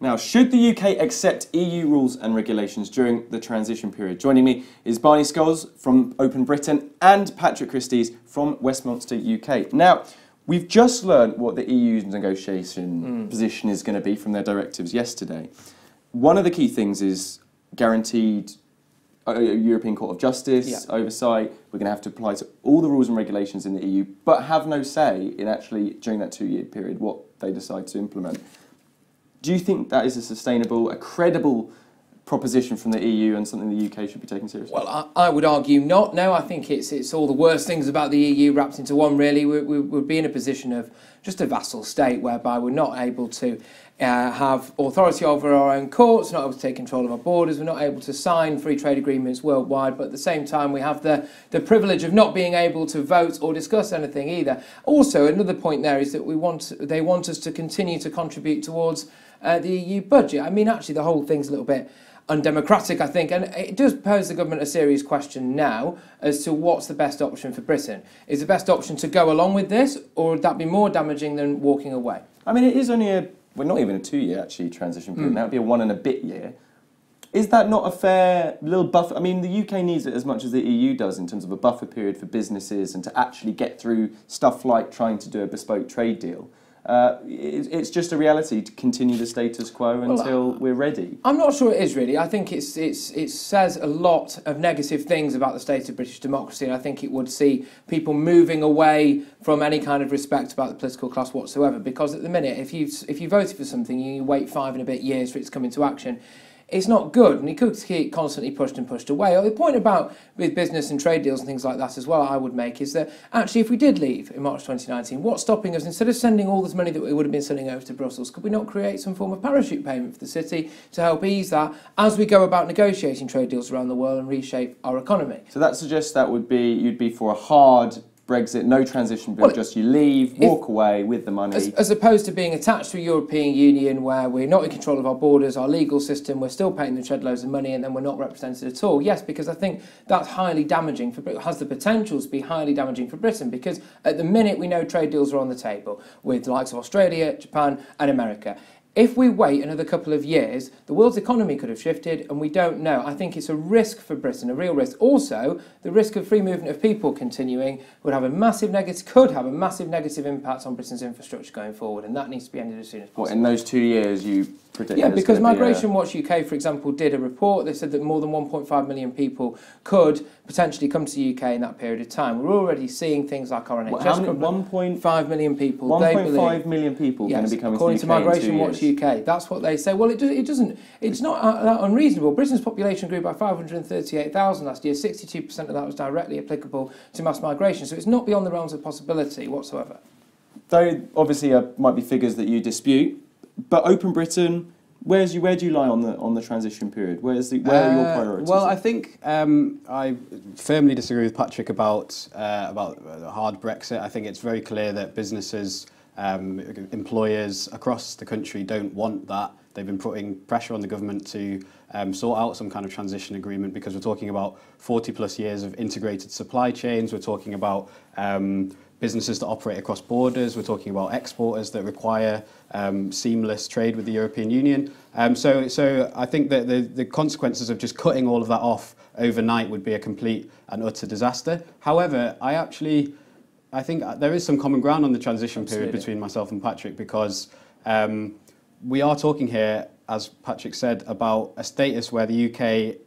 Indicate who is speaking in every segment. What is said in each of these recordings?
Speaker 1: Now, should the UK accept EU rules and regulations during the transition period? Joining me is Barney Scholes from Open Britain and Patrick Christys from Westmonster UK. Now, we've just learned what the EU's negotiation position is going to be from their directives yesterday. One of the key things is guaranteed European Court of Justice oversight. We're going to have to apply to all the rules and regulations in the EU, but have no say in actually, during that 2-year period, what they decide to implement. Do you think that is a sustainable, a credible proposition from the EU and something the UK should be taking seriously?
Speaker 2: Well, I would argue not. No, I think it's all the worst things about the EU wrapped into one, really. We would be in a position of just a vassal state whereby we're not able to have authority over our own courts, not able to take control of our borders, we're not able to sign free trade agreements worldwide, but at the same time we have the privilege of not being able to vote or discuss anything either. Also, another point there is that they want us to continue to contribute towards the EU budget. I mean, actually, the whole thing's a little bit undemocratic, I think, and it does pose the government a serious question now as to what's the best option for Britain. Is the best option to go along with this, or would that be more damaging than walking away?
Speaker 1: I mean, it is only well, not even a 2-year, actually, transition period. Now it'd be a 1 and a bit year. Is that not a fair little buffer? I mean, the UK needs it as much as the EU does in terms of a buffer period for businesses and to actually get through stuff like trying to do a bespoke trade deal. It's just a reality to continue the status quo until we're ready. I'm
Speaker 2: not sure it is really. I think it says a lot of negative things about the state of British democracy, and I think it would see people moving away from any kind of respect about the political class whatsoever. Because at the minute, if you voted for something, you wait 5 and a bit years for it to come into action. It's not good, and it could keep constantly pushed and pushed away. The point about with business and trade deals and things like that as well, I would make, is that actually if we did leave in March 2019, what's stopping us, instead of sending all this money that we would have been sending over to Brussels, could we not create some form of parachute payment for the city to help ease that as we go about negotiating trade deals around the world and reshape our economy?
Speaker 1: So that suggests that you'd be for a hard Brexit, no transition bill, just you leave, walk away with the money.
Speaker 2: As opposed to being attached to a European Union where we're not in control of our borders, our legal system, we're still paying them shed loads of money and then we're not represented at all. Yes, because I think that's highly damaging for Britain, has the potential to be highly damaging for Britain, because at the minute we know trade deals are on the table with the likes of Australia, Japan and America. If we wait another couple of years, the world's economy could have shifted and we don't know. I think it's a risk for Britain, a real risk. Also, the risk of free movement of people continuing could have a massive negative impact on Britain's infrastructure going forward, and that needs to be ended as soon as possible.
Speaker 1: What, in those 2 years you predict?
Speaker 2: Yeah, because Migration Watch UK, for example, did a report. They said that more than 1.5 million people could potentially come to the UK in that period of time. We're already seeing things like our NHS.
Speaker 1: 1.5
Speaker 2: million people.
Speaker 1: 1.5 million people going to be coming to the UK
Speaker 2: according to
Speaker 1: Migration
Speaker 2: Watch UK. That's what they say. Well, it's not that unreasonable. Britain's population grew by 538,000 last year. 62% of that was directly applicable to mass migration. So it's not beyond the realms of possibility whatsoever.
Speaker 1: Though obviously might be figures that you dispute, but Open Britain, where do you lie on the transition period? Where are your priorities?
Speaker 3: Well, I think I firmly disagree with Patrick about a hard Brexit. I think it's very clear that businesses, employers across the country don't want that. They've been putting pressure on the government to sort out some kind of transition agreement, because we're talking about 40 plus years of integrated supply chains. We're talking about businesses that operate across borders. We're talking about exporters that require seamless trade with the European Union. So I think that the consequences of just cutting all of that off overnight would be a complete and utter disaster. However, I think there is some common ground on the transition period between myself and Patrick, because we are talking here, as Patrick said, about a status where the UK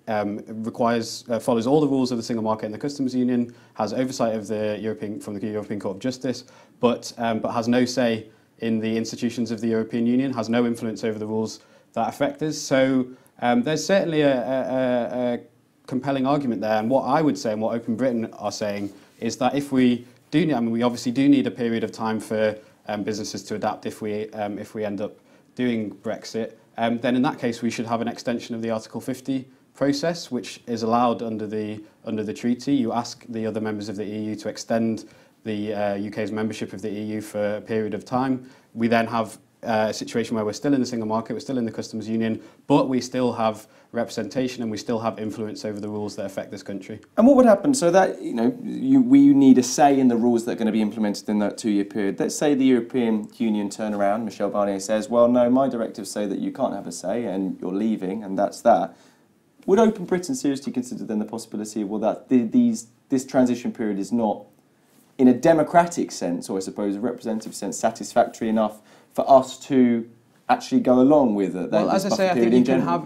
Speaker 3: follows all the rules of the single market and the customs union, has oversight of from the European Court of Justice, but has no say in the institutions of the European Union, has no influence over the rules that affect us. So there's certainly a compelling argument there. And what I would say, and what Open Britain are saying, is that if we do, we obviously do need a period of time for businesses to adapt if we end up doing Brexit. Then in that case we should have an extension of the Article 50 process, which is allowed under the treaty. You ask the other members of the EU to extend the UK's membership of the EU for a period of time. We then have a situation where we're still in the single market, we're still in the customs union, but we still have representation and we still have influence over the rules that affect this country.
Speaker 1: And what would happen? So that, we need a say in the rules that are going to be implemented in that 2-year period. Let's say the European Union turn around, Michel Barnier says, well, no, my directives say that you can't have a say and you're leaving, and that's that. Would Open Britain seriously consider then the possibility of, well, that this transition period is not, in a democratic sense, or I suppose a representative sense, satisfactory enough for us to actually go along with it?
Speaker 3: Well, as I say, I think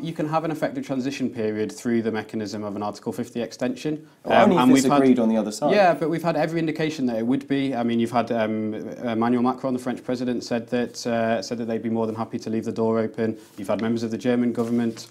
Speaker 3: you can have an effective transition period through the mechanism of an Article 50 extension.
Speaker 1: Only if it's agreed on the other side.
Speaker 3: Yeah, but we've had every indication that it would be. I mean, you've had Emmanuel Macron, the French president, said that they'd be more than happy to leave the door open. You've had members of the German government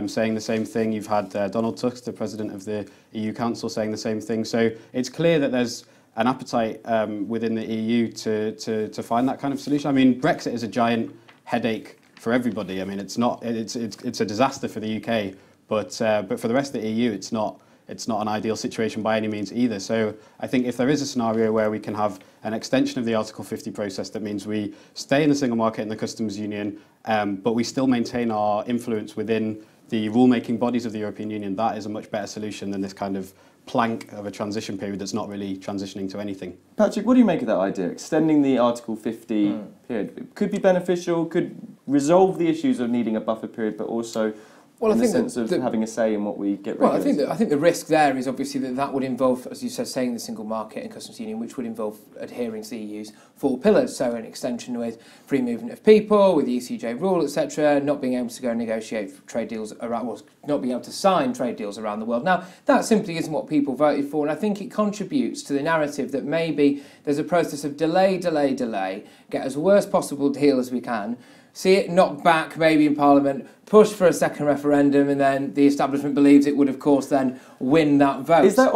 Speaker 3: saying the same thing. You've had Donald Tusk, the president of the EU Council, saying the same thing. So it's clear that there's an appetite within the EU to find that kind of solution. I mean, Brexit is a giant headache for everybody. I mean, it's a disaster for the UK, but for the rest of the EU, it's not an ideal situation by any means either. So I think if there is a scenario where we can have an extension of the Article 50 process, that means we stay in the single market and the customs union, but we still maintain our influence within the rule-making bodies of the European Union, that is a much better solution than this kind of plank of a transition period that's not really transitioning to anything.
Speaker 1: Patrick, what do you make of that idea? Extending the Article 50 period. It could be beneficial, could resolve the issues of needing a buffer period, but also in the sense of having a say in what we get regulated.
Speaker 2: Well, I think the risk there is obviously that would involve, as you said, staying in the single market and customs union, which would involve adhering to the EU's 4 pillars. So an extension with free movement of people, with the ECJ rule, etc., not being able to go and negotiate trade deals around, well, not being able to sign trade deals around the world. Now, that simply isn't what people voted for, and I think it contributes to the narrative that maybe there's a process of delay, get as worst possible deal as we can, see it knocked back maybe in Parliament, push for a second referendum, and then the establishment believes it would, of course, then win that vote.
Speaker 1: Is that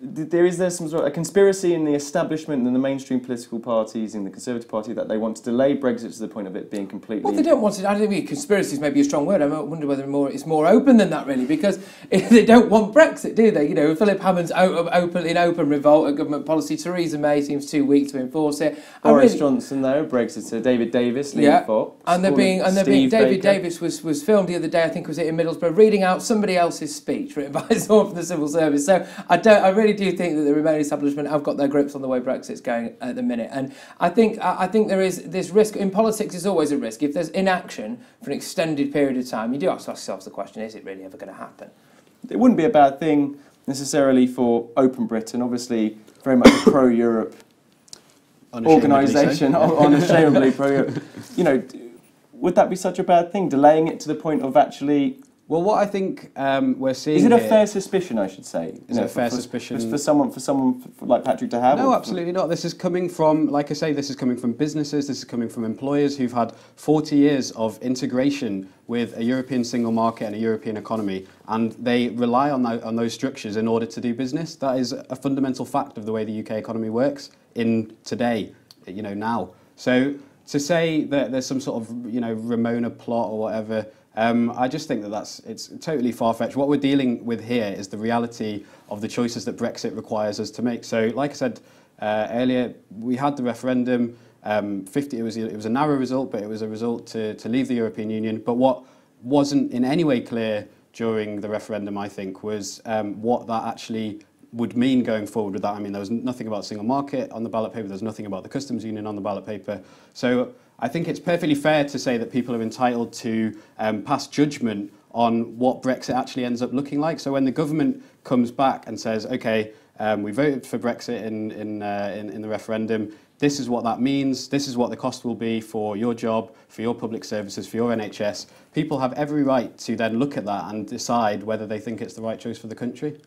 Speaker 1: there some sort of a conspiracy in the establishment and the mainstream political parties in the Conservative Party that they want to delay Brexit to the point of it being completely...
Speaker 2: Well, they don't want it. I don't think conspiracy is maybe a strong word. I wonder whether it's more open than that, really, because they don't want Brexit, do they? Philip Hammond's in open revolt at government policy. Theresa May seems too weak to enforce it.
Speaker 1: Boris Johnson, though, Brexiter. David Davis, Liam Fox.
Speaker 2: And David Davis was filmed the other day, I think was it in Middlesbrough, reading out somebody else's speech written by someone from the civil service. So I really do think that the Remain establishment have got their grips on the way Brexit's going at the minute. And I think there is this risk. In politics, there's always a risk. If there's inaction for an extended period of time, you do ask yourself the question, is it really ever going to happen?
Speaker 1: It wouldn't be a bad thing necessarily for Open Britain, obviously very much a pro-Europe organisation, unashamedly pro-Europe. Would that be such a bad thing, delaying it to the point of actually...
Speaker 3: Well, what I think we're seeing...
Speaker 1: Is it a fair suspicion, I should say?
Speaker 3: Is it a fair suspicion?
Speaker 1: For someone like Patrick to have?
Speaker 3: No, absolutely not. This is coming from, like I say, this is coming from businesses, this is coming from employers who've had 40 years of integration with a European single market and a European economy, and they rely on those structures in order to do business. That is a fundamental fact of the way the UK economy works in today, now. So to say that there's some sort of, Ramona plot or whatever, I just think that it's totally far-fetched. What we're dealing with here is the reality of the choices that Brexit requires us to make. So, like I said earlier, we had the referendum. It was a narrow result, but it was a result to leave the European Union. But what wasn't in any way clear during the referendum, I think, was what that actually would mean going forward with that. I mean, there was nothing about single market on the ballot paper. There's nothing about the customs union on the ballot paper. So I think it's perfectly fair to say that people are entitled to pass judgment on what Brexit actually ends up looking like. So when the government comes back and says, OK, we voted for Brexit in the referendum, this is what that means, this is what the cost will be for your job, for your public services, for your NHS, people have every right to then look at that and decide whether they think it's the right choice for the country.